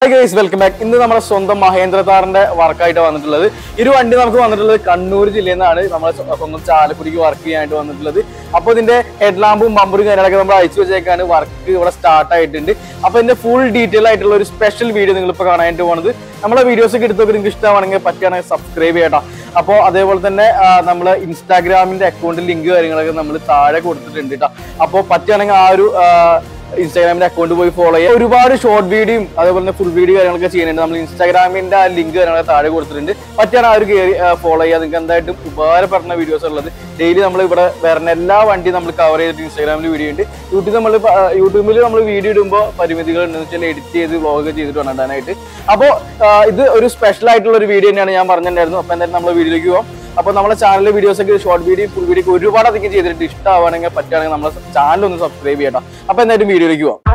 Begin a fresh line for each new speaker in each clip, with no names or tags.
Hi guys, welcome back. ഇന്ന് നമ്മുടെ സ്വന്തം മഹേന്ദ്ര താറിന്റെ വർക്കായിട്ട് വന്നിട്ടുള്ളത്. ഈ ഒരു വണ്ടി നമുക്ക് വന്നിട്ടുള്ളത് കണ്ണൂർ ജില്ലയിൽ നിന്നാണ്. നമ്മൾ സ്വന്തം ചാലക്കുടിക്ക് വർക്ക് ചെയ്യാനായിട്ട് വന്നിട്ടുള്ളത്. അപ്പോൾ ഇതിന്റെ ഹെഡ് ലാമ്പും ബമ്പറും കാര്യങ്ങളൊക്കെ നമ്മൾ അയച്ചു വെച്ചേക്കാണ്. വർക്ക് ഇവിടെ സ്റ്റാർട്ട് ആയിട്ടുണ്ട്. അപ്പോൾ ഇതിന്റെ ഫുൾ ഡീറ്റെയിൽ ആയിട്ടുള്ള ഒരു സ്പെഷ്യൽ വീഡിയോ നിങ്ങളിപ്പോൾ കാണാനായിട്ട് പോകുന്നത്. നമ്മളെ വീഡിയോസ് ഒക്കെ എടുത്തൊക്കെ നിങ്ങൾക്ക് ഇഷ്ടമാണെങ്കിൽ പറ്റുകയാണെങ്കിൽ സബ്സ്ക്രൈബ് ചെയ്യട്ടോ. അപ്പോൾ അതേപോലെ തന്നെ നമ്മൾ ഇൻസ്റ്റാഗ്രാമിന്റെ അക്കൗണ്ട് ലിങ്ക് കാര്യങ്ങളൊക്കെ നമ്മൾ താഴെ കൊടുത്തിട്ടുണ്ട് കേട്ടോ. അപ്പോൾ പറ്റുകയാണെങ്കിൽ ആ ഒരു ഇൻസ്റ്റാഗ്രാമിന്റെ അക്കൗണ്ട് പോയി ഫോളോ ചെയ്യുക. ഒരുപാട് ഷോർട്ട് വീഡിയോയും അതേപോലെ തന്നെ ഫുൾ വീഡിയോ കാര്യങ്ങളൊക്കെ ചെയ്യുന്നുണ്ട്. നമ്മൾ ഇൻസ്റ്റാഗ്രാമിന്റെ ആ ലിങ്ക് കാര്യങ്ങളൊക്കെ താഴെ കൊടുത്തിട്ടുണ്ട്. പറ്റിയാണ് ആ ഒരു ഫോളോ ചെയ്യുക. നിങ്ങൾക്ക് എന്തായിട്ടും ഉപകാരപ്പെടുന്ന വീഡിയോസ് ഉള്ളത്. ഡെയിലി നമ്മൾ ഇവിടെ വരുന്ന എല്ലാ വണ്ടിയും നമ്മൾ കവർ ചെയ്തിട്ട് ഇൻസ്റ്റാഗ്രാമിൽ വീഡിയോ ഉണ്ട്. യൂട്യൂബിൽ നമ്മൾ വീഡിയോ ഇടുമ്പോൾ പരിമിതികൾ ഉണ്ടെന്ന് വെച്ചാൽ എഡിറ്റ് ചെയ്ത് വ്ളോഗ് ചെയ്തിട്ട് വേണ്ടിയിട്ട്. അപ്പോൾ ഇത് ഒരു സ്പെഷ്യൽ ആയിട്ടുള്ള ഒരു വീഡിയോ തന്നെയാണ് ഞാൻ പറഞ്ഞിട്ടുണ്ടായിരുന്നു. അപ്പോൾ എന്തായാലും നമ്മൾ വീഡിയോയിലേക്ക് പോകാം. അപ്പോൾ നമ്മുടെ ചാനലിലെ വീഡിയോസ് ഒക്കെ ഷോർട്ട് വീഡിയോ ഫുൾ വീഡിയോ ഒക്കെ ഒരുപാട് അധികം ചെയ്തിട്ട് ഇഷ്ടമാണെങ്കിൽ പറ്റുകയാണെങ്കിൽ നമ്മുടെ ചാനൽ ഒന്ന് സബ്സ്ക്രൈബ് ചെയ്യണം. അപ്പോൾ എന്തായാലും വീഡിയോയിലേക്ക് പോകാം.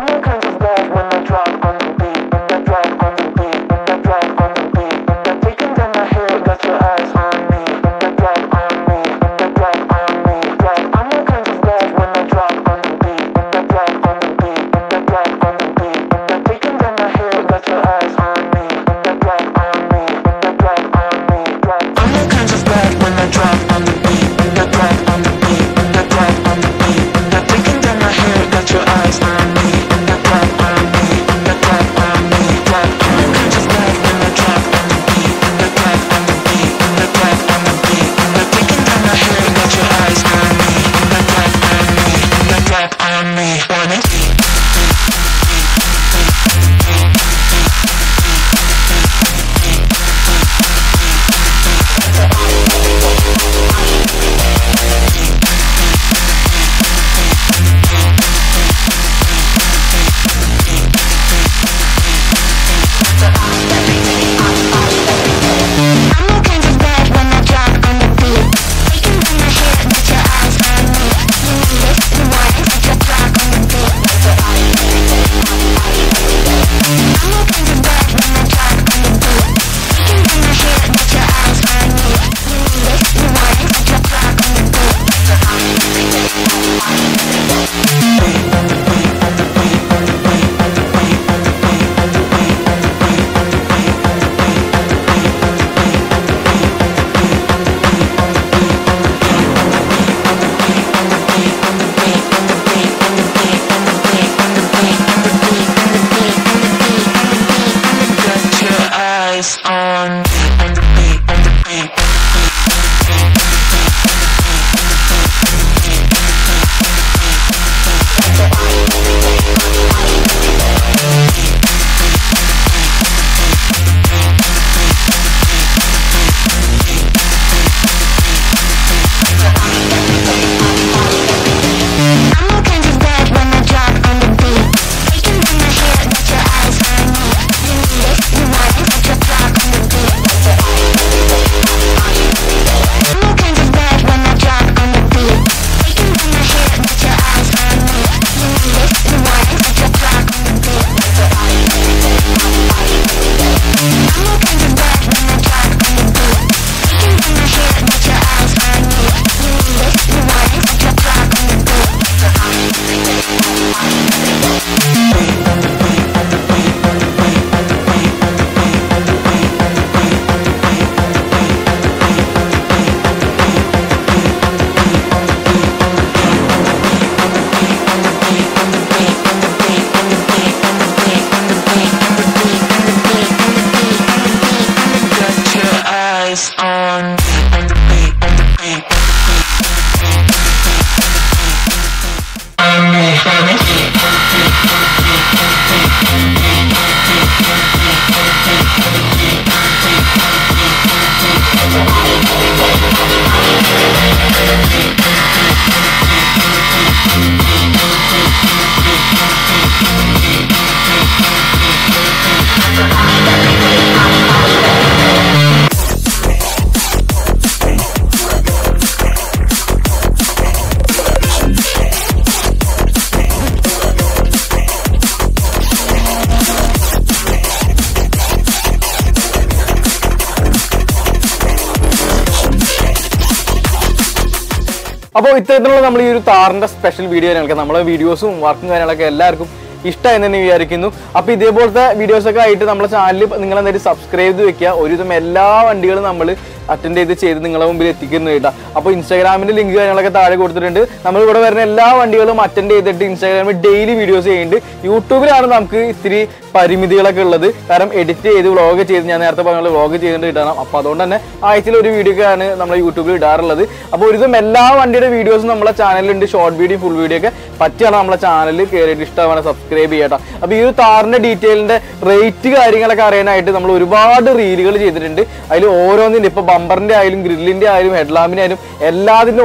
അപ്പോൾ ഇത്തരത്തിലുള്ള നമ്മൾ ഈ ഒരു താറിന്റെ സ്പെഷ്യൽ വീഡിയോ കാര്യങ്ങളൊക്കെ നമ്മളെ വീഡിയോസും വർക്കും കാര്യങ്ങളൊക്കെ എല്ലാവർക്കും ഇഷ്ടമായെന്ന് തന്നെ വിചാരിക്കുന്നു. അപ്പോൾ ഇതേപോലത്തെ വീഡിയോസൊക്കെ ആയിട്ട് നമ്മുടെ ചാനൽ നിങ്ങൾ എന്തായാലും സബ്സ്ക്രൈബ് ചെയ്ത് വെക്കുക. ഒരുവിധം എല്ലാ വണ്ടികളും നമ്മൾ അറ്റൻഡ് ചെയ്ത് നിങ്ങളുടെ മുമ്പിൽ എത്തിക്കുന്നു കേട്ടോ. അപ്പോൾ ഇൻസ്റ്റാഗ്രാമിന്റെ ലിങ്ക് കാര്യങ്ങളൊക്കെ താഴെ കൊടുത്തിട്ടുണ്ട്. നമ്മൾ ഇവിടെ വരുന്ന എല്ലാ വണ്ടികളും അറ്റൻഡ് ചെയ്തിട്ട് ഇൻസ്റ്റാഗ്രാമിൽ ഡെയിലി വീഡിയോസ് ചെയ്യുന്നുണ്ട്. യൂട്യൂബിലാണ് നമുക്ക് ഇത്തിരി പരിമിതികളൊക്കെ ഉള്ളത്. കാരണം എഡിറ്റ് ചെയ്ത് വ്ളോഗ് ചെയ്ത് ഞാൻ നേരത്തെ പറഞ്ഞ വ്ളോഗ് ചെയ്തിട്ട് ഇടണം. അപ്പോൾ അതുകൊണ്ട് തന്നെ ആഴ്ചയിൽ ഒരു വീഡിയോ ഒക്കെയാണ് നമ്മൾ യൂട്യൂബിൽ ഇടാറുള്ളത്. അപ്പോൾ ഒരുവിധം എല്ലാ വണ്ടിയുടെ വീഡിയോസും നമ്മളെ ചാനലിലുണ്ട്. ഷോർട്ട് വീഡിയോ ഫുൾ വീഡിയോ ഒക്കെ പറ്റിയാണ് നമ്മളെ ചാനലിൽ കയറിയിട്ട് ഇഷ്ടമാണ് സബ്സ്ക്രൈബ് ചെയ്യട്ടോ. അപ്പോൾ ഈ ഒരു താറിന്റെ ഡീറ്റെയിലിന്റെ റേറ്റ് കാര്യങ്ങളൊക്കെ അറിയാനായിട്ട് നമ്മൾ ഒരുപാട് റീലുകൾ ചെയ്തിട്ടുണ്ട്. അതിൽ ഓരോന്നിൻ്റെ ഇപ്പോൾ ബമ്പറിന്റെ ആയാലും ഗ്രില്ലിന്റെ ആയാലും ഹെഡ്ലാമ്പിന്റെ ആയാലും എല്ലാത്തിൻ്റെ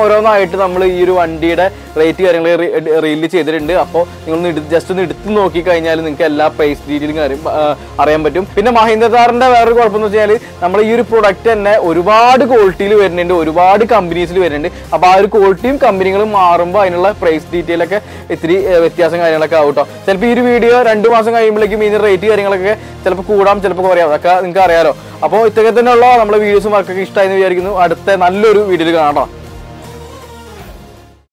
ഓരോന്നായിട്ട് നമ്മൾ ഈ ഒരു വണ്ടിയുടെ റേറ്റ് കാര്യങ്ങൾ റീലിൽ ചെയ്തിട്ടുണ്ട്. അപ്പോൾ നിങ്ങൾ ജസ്റ്റ് ഒന്ന് എടുത്ത് നോക്കി കഴിഞ്ഞാൽ നിങ്ങൾക്ക് എല്ലാ പ്രൈസ് ഡീറ്റെയിലും അറിയാൻ പറ്റും. പിന്നെ മഹീന്ദ്ര താറിന്റെ വേറൊരു കുഴപ്പമെന്ന് വെച്ചാൽ നമ്മൾ ഈ ഒരു പ്രൊഡക്റ്റ് തന്നെ ഒരുപാട് ക്വാളിറ്റിയിൽ വരുന്നുണ്ട്, ഒരുപാട് കമ്പനീസിൽ വരുന്നുണ്ട്. അപ്പോൾ ആ ഒരു ക്വാളിറ്റിയും കമ്പനികളും മാറുമ്പോൾ അതിനുള്ള പ്രൈസ് ഡീറ്റെയിൽ ഒക്കെ ഇത്തിരി വ്യത്യാസം കാര്യങ്ങളൊക്കെ ആവും കേട്ടോ. ചിലപ്പോൾ ഈ ഒരു വീഡിയോ 2 മാസം കഴിയുമ്പോഴേക്കും ഇതിന്റെ റേറ്റ് കാര്യങ്ങളൊക്കെ ചിലപ്പോൾ കൂടാം, ചിലപ്പോൾ കുറയാം. അതൊക്കെ നിങ്ങൾക്ക് അറിയാലോ. അപ്പോൾ ഇത്രയൊക്കെ തന്നെയുള്ള നമ്മുടെ വീഡിയോസും വർക്കൊക്കെ ഇഷ്ടമായെന്ന് വിചാരിക്കുന്നു. അടുത്ത നല്ലൊരു വീഡിയോയിൽ കാണാം.